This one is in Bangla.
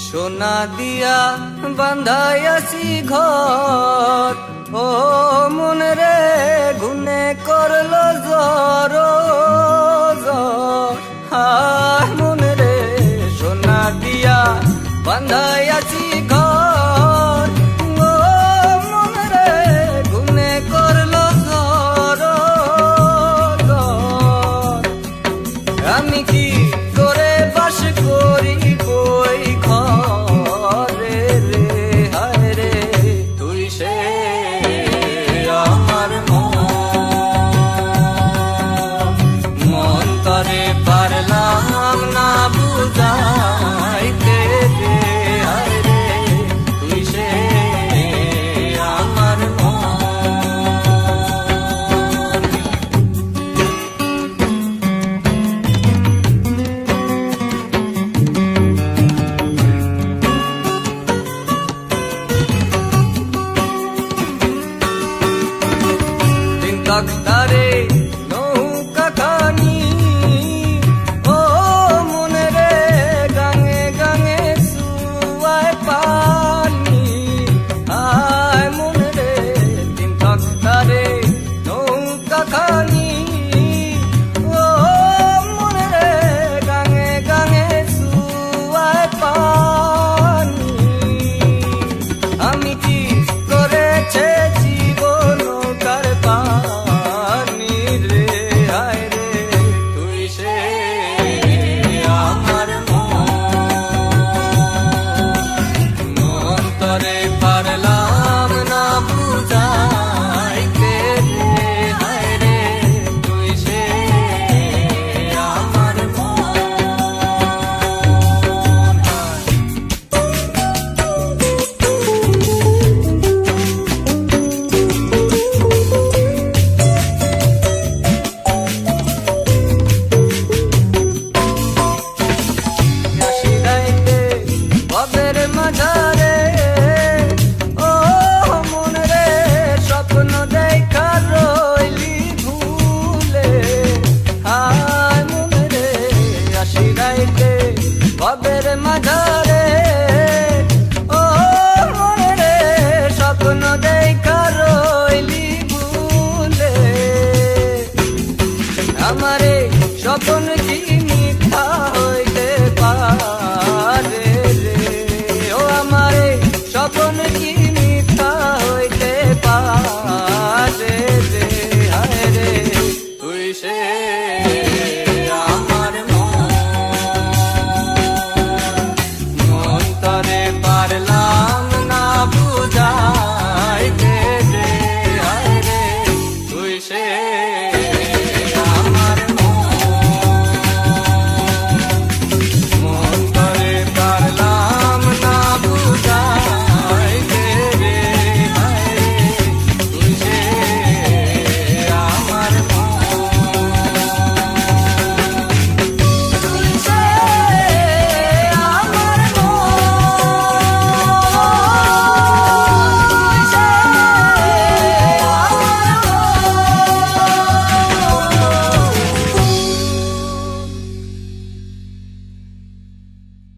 সোনা দিয়া বান্ধাইয়াছি ঘর, ও মন রে গুনে করলো জ্বর জ্বর। হায় মন রে সোনা দিয়া বান্ধাইয়াছি ঘর, ও মন রে গুনে করলো জ্বর জ্বর। আমি কি করে বাস করি বই ঘরে রে, হায় রে তুই সে আমার মন তরে পারলাম না বুঝাইতে রে, হায় রে তুই সে আমার তারে নৌকা খানি, ও মন রে গাঙে গাঙে সুয়ায় পানি। আয় মন রে তিন তারে নৌকা খানি, ও মন রে গাঙে গাঙে সুয়ায় পানি। আমি কি করেছে জীবন কার পানি রে, হায় রে তুই সে আমার মন তরে পারলাম না বুঝাইতে রে, হায় রে তুই সে আমার ববের মাঝারে, ও মন রে স্বপ্ন দেখা রইলি ভুলে। হায় মন রে আসি রাইতে ববের মাঝারে, ও মন রে স্বপ্ন দেখা রইলি ভুলে। আমার